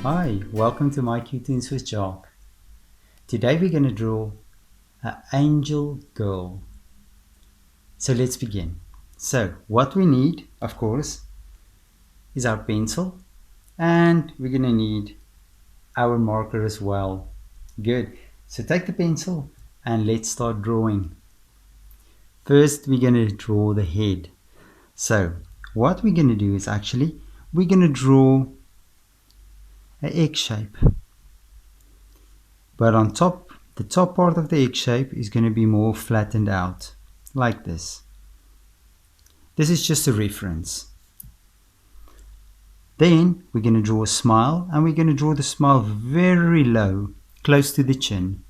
Hi, welcome to my Toons with Jock. Today we're going to draw an angel girl. So let's begin. So what we need, of course, is our pencil, and we're going to need our marker as well. Good. So take the pencil and let's start drawing. First we're going to draw the head. So what we're going to do is we're going to draw an egg shape. But on top, the top part of the egg shape is going to be more flattened out, like this. This is just a reference. Then we're going to draw a smile, and we're going to draw the smile very low, close to the chin.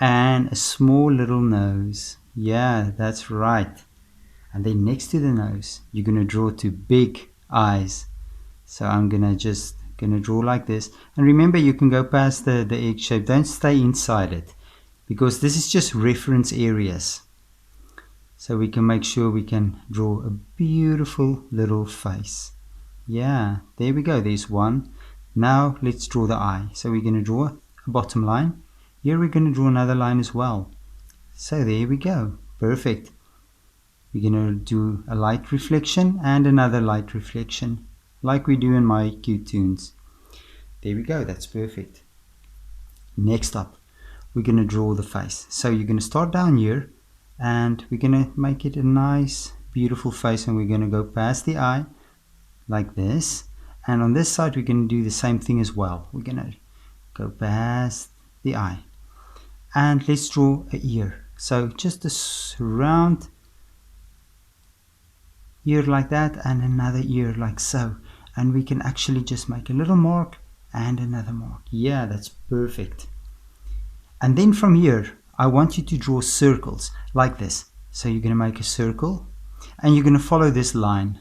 And a small little nose. Yeah, that's right. And then next to the nose, you're going to draw two big eyes. So I'm going to draw like this. And remember, you can go past the egg shape. Don't stay inside it, because this is just reference areas. So we can make sure we can draw a beautiful little face. Yeah, there we go. There's one. Now let's draw the eye. So we're going to draw a bottom line. Here we're going to draw another line as well. So there we go. Perfect. We're going to do a light reflection and another light reflection, like we do in my toons. There we go. That's perfect. Next up, we're going to draw the face. So you're going to start down here, and we're going to make it a nice, beautiful face, and we're going to go past the eye like this. And on this side, we're going to do the same thing as well. We're going to go past the eye. And let's draw an ear. So just a round ear like that, and another ear like so. And we can actually just make a little mark and another mark. Yeah, that's perfect. And then from here, I want you to draw circles like this. So you're going to make a circle, and you're going to follow this line.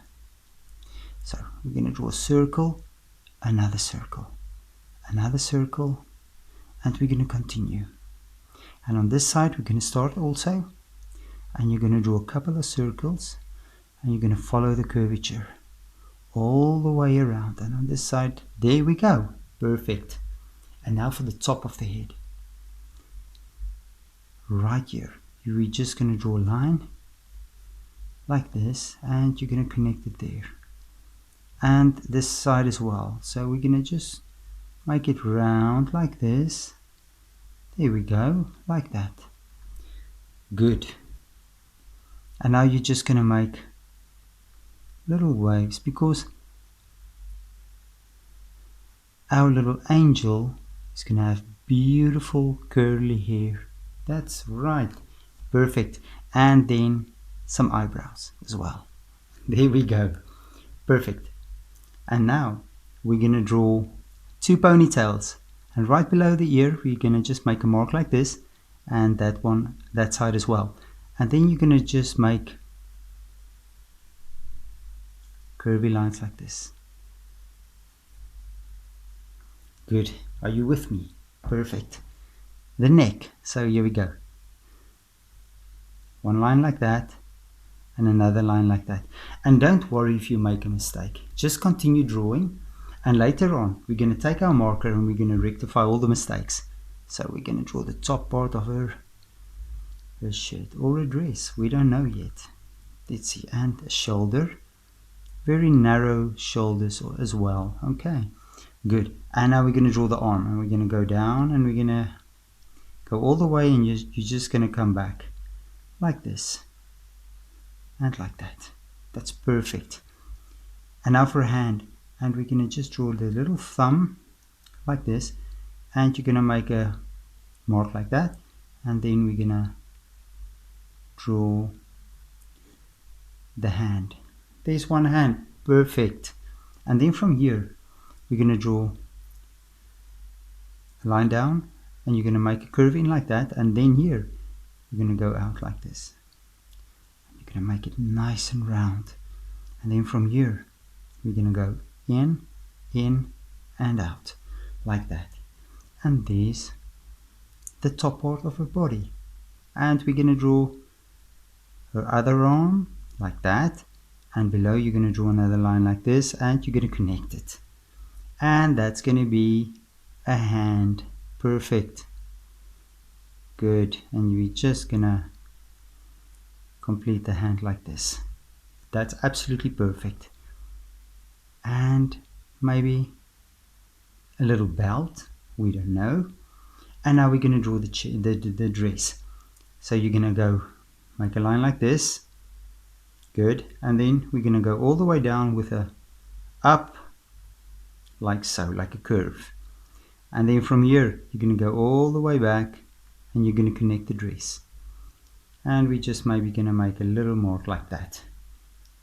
So we're going to draw a circle, another circle, another circle, and we're going to continue. And on this side, we're going to start also, and you're going to draw a couple of circles, and you're going to follow the curvature all the way around. And on this side, there we go. Perfect. And now for the top of the head. Right here, we're just going to draw a line like this, and you're going to connect it there. And this side as well. So we're going to just make it round like this. There we go, like that. Good. And now you're just going to make little waves, because our little angel is going to have beautiful curly hair. That's right. Perfect. And then some eyebrows as well. There we go. Perfect. And now we're going to draw two ponytails. And right below the ear, we're going to just make a mark like this. And that side as well. And then you're going to just make curvy lines like this. Good. Are you with me? Perfect. The neck. So here we go. One line like that, and another line like that. And don't worry if you make a mistake. Just continue drawing, and later on we're going to take our marker and we're going to rectify all the mistakes. So we're going to draw the top part of her shirt or a dress. We don't know yet. Let's see. And a shoulder. Very narrow shoulders as well. Okay. Good. And now we're going to draw the arm, and we're going to go down, and we're going to go all the way, and you're just going to come back like this and like that. That's perfect. And now for a hand, and we're going to just draw the little thumb like this, and you're going to make a mark like that, and then we're going to draw the hand. There's one hand. Perfect. And then from here, we're going to draw a line down, and you're going to make a curve in like that, and then here you're going to go out like this. You're going to make it nice and round, and then from here we're going to go in, and out like that. And there's the top part of her body, and we're going to draw her other arm like that, and below you're going to draw another line like this, and you're going to connect it. And that's going to be a hand. Perfect. Good. And we're just going to complete the hand like this. That's absolutely perfect. And maybe a little belt. We don't know. And now we're going to draw the dress. So you're going to go make a line like this. Good. And then we're going to go all the way down with a up like so, like a curve. And then from here you're going to go all the way back and you're going to connect the dress. And we just maybe going to make a little mark like that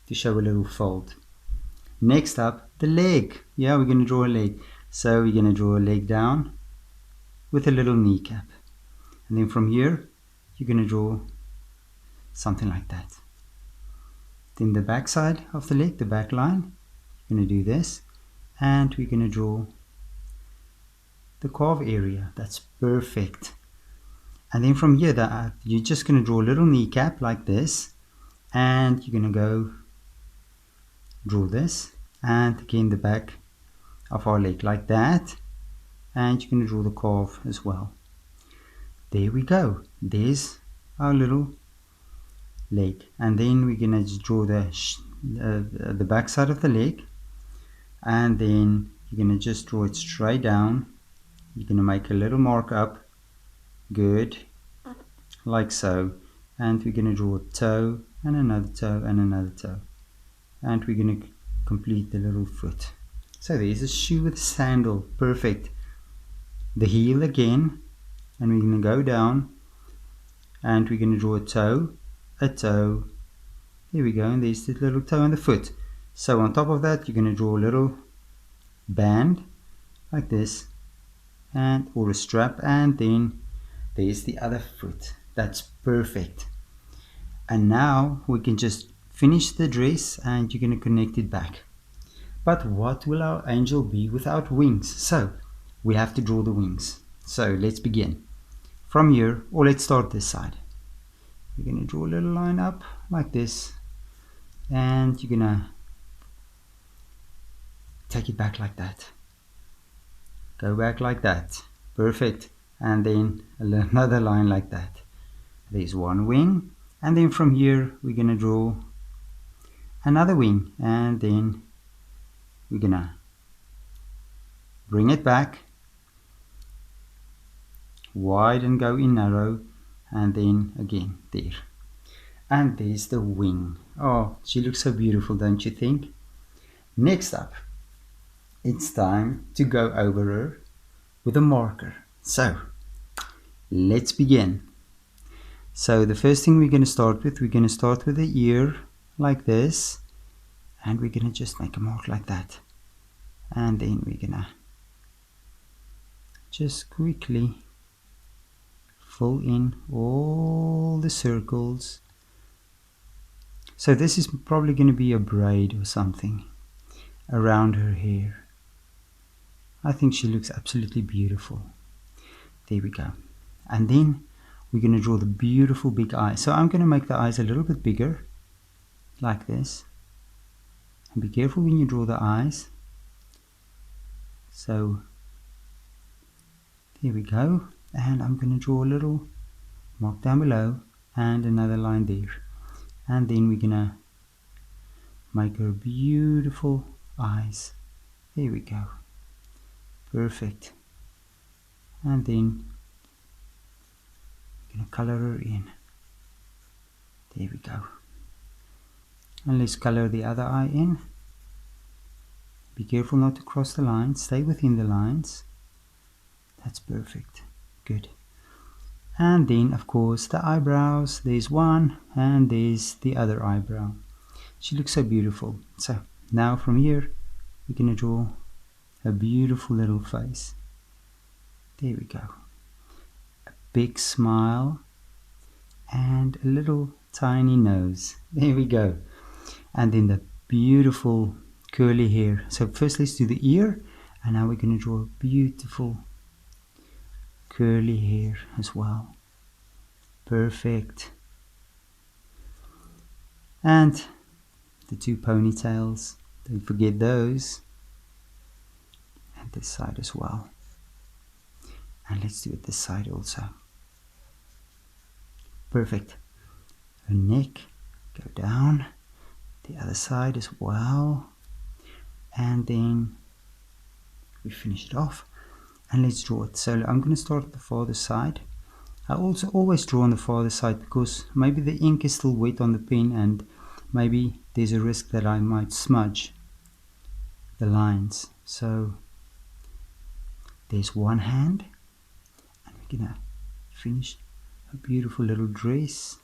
to show a little fold. Next up, the leg. Yeah, we're going to draw a leg. So we're going to draw a leg down with a little kneecap. And then from here you're going to draw something like that. Then the back side of the leg, the back line, you're going to do this. And we're going to draw the calf area. That's perfect. And then from here you're just going to draw a little kneecap like this, and you're going to go draw this, and again the back of our leg like that, and you're going to draw the calf as well. There we go. There's our little leg. And then we're going to draw the back side of the leg, and then you're going to just draw it straight down. You're going to make a little mark up. Good, like so. And we're going to draw a toe and another toe and another toe, and we're going to complete the little foot. So there's a shoe with a sandal. Perfect. The heel again, and we're going to go down, and we're going to draw a toe. Here we go, and there's the little toe and the foot. So on top of that you're going to draw a little band like this, and or a strap, and then there's the other foot. That's perfect. And now we can just finish the dress, and you're going to connect it back. But what will our angel be without wings? So we have to draw the wings. So let's begin from here, or let's start this side. You're going to draw a little line up like this, and you're going to take it back like that. Go back like that. Perfect. And then another line like that. There's one wing, and then from here we're going to draw another wing, and then we're going to bring it back wide and go in narrow, and then again there. And there's the wing. Oh, she looks so beautiful, don't you think? Next up, it's time to go over her with a marker. So let's begin. So the first thing we're going to start with the ear like this, and we're going to just make a mark like that, and then we're going to just quickly fill in all the circles. So this is probably going to be a braid or something around her hair. I think she looks absolutely beautiful. There we go. And then we're going to draw the beautiful big eyes. So I'm going to make the eyes a little bit bigger like this. And be careful when you draw the eyes. So there we go. And I'm going to draw a little mark down below and another line there. And then we're going to make her beautiful eyes. There we go. Perfect. And then we're going to color her in. There we go. And let's color the other eye in. Be careful not to cross the lines. Stay within the lines. That's perfect. Good. And then of course the eyebrows. There's one, and there's the other eyebrow. She looks so beautiful. So now from here we're going to draw a beautiful little face. There we go. A big smile and a little tiny nose. There we go. And then the beautiful curly hair. So first let's do the ear, and now we're going to draw a beautiful curly hair as well. Perfect. And the two ponytails, don't forget those. And this side as well. And let's do it this side also. Perfect. Her neck, go down. The other side as well. And then we finish it off. And let's draw it. So I'm going to start at the farther side. I also always draw on the farther side because maybe the ink is still wet on the pen and maybe there's a risk that I might smudge the lines. So there's one hand, and we're gonna finish a beautiful little dress.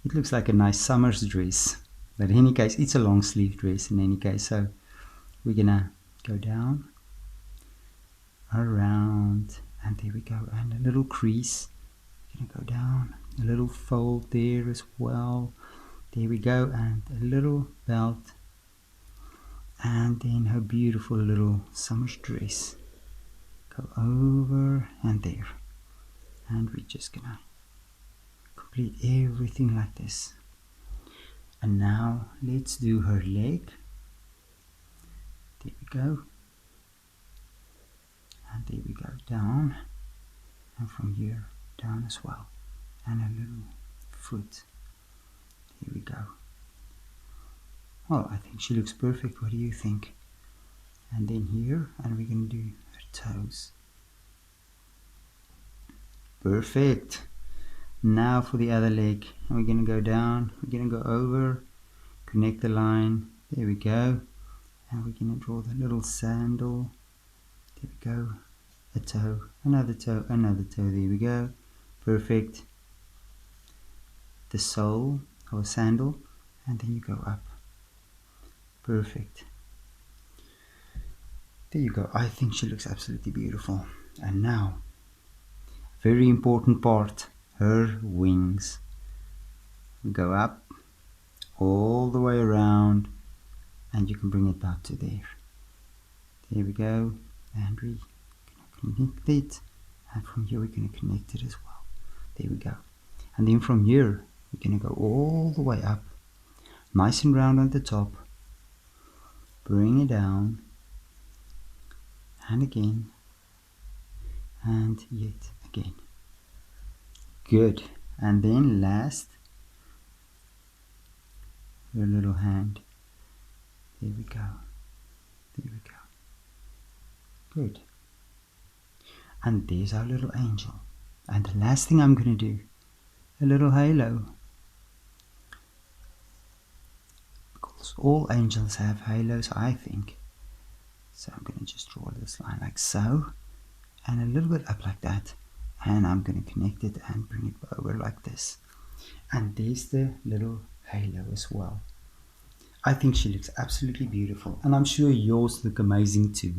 It looks like a nice summer's dress, but in any case it's a long sleeve dress in any case. So we're gonna go down, around, and there we go, and a little crease. We're gonna go down, a little fold there as well. There we go, and a little belt, and then her beautiful little summer's dress. Go over and there, and we're just gonna complete everything like this. And now let's do her leg. There we go, and there we go, down, and from here down as well, and a little foot. Here we go. Well, I think she looks perfect. What do you think? And then here, and we're going to do her toes. Perfect. Now for the other leg. And we're going to go down. We're going to go over, connect the line. There we go. And we're going to draw the little sandal. There we go. A toe, another toe, another toe. There we go. Perfect. The sole or sandal, and then you go up. Perfect. There you go. I think she looks absolutely beautiful. And now, very important part, her wings. We go up all the way around, and you can bring it about to there. There we go, and we're going to connect it, and from here we're going to connect it as well. There we go. And then from here we're going to go all the way up, nice and round on the top, bring it down, and again, and yet again. Good. And then last, your little hand. There we go. There we go. Good. And there's our little angel. And the last thing I'm going to do, a little halo. Because all angels have halos, I think. So I'm going to just draw this line like so, and a little bit up like that, and I'm going to connect it and bring it over like this. And there's the little halo as well. I think she looks absolutely beautiful, and I'm sure yours look amazing too.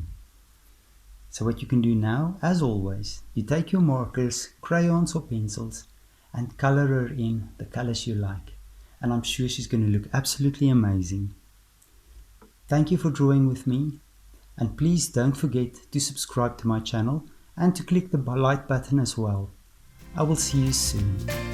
So what you can do now, as always, you take your markers, crayons or pencils, and color her in the colors you like. And I'm sure she's going to look absolutely amazing. Thank you for drawing with me. And please don't forget to subscribe to my channel and to click the like button as well. I will see you soon.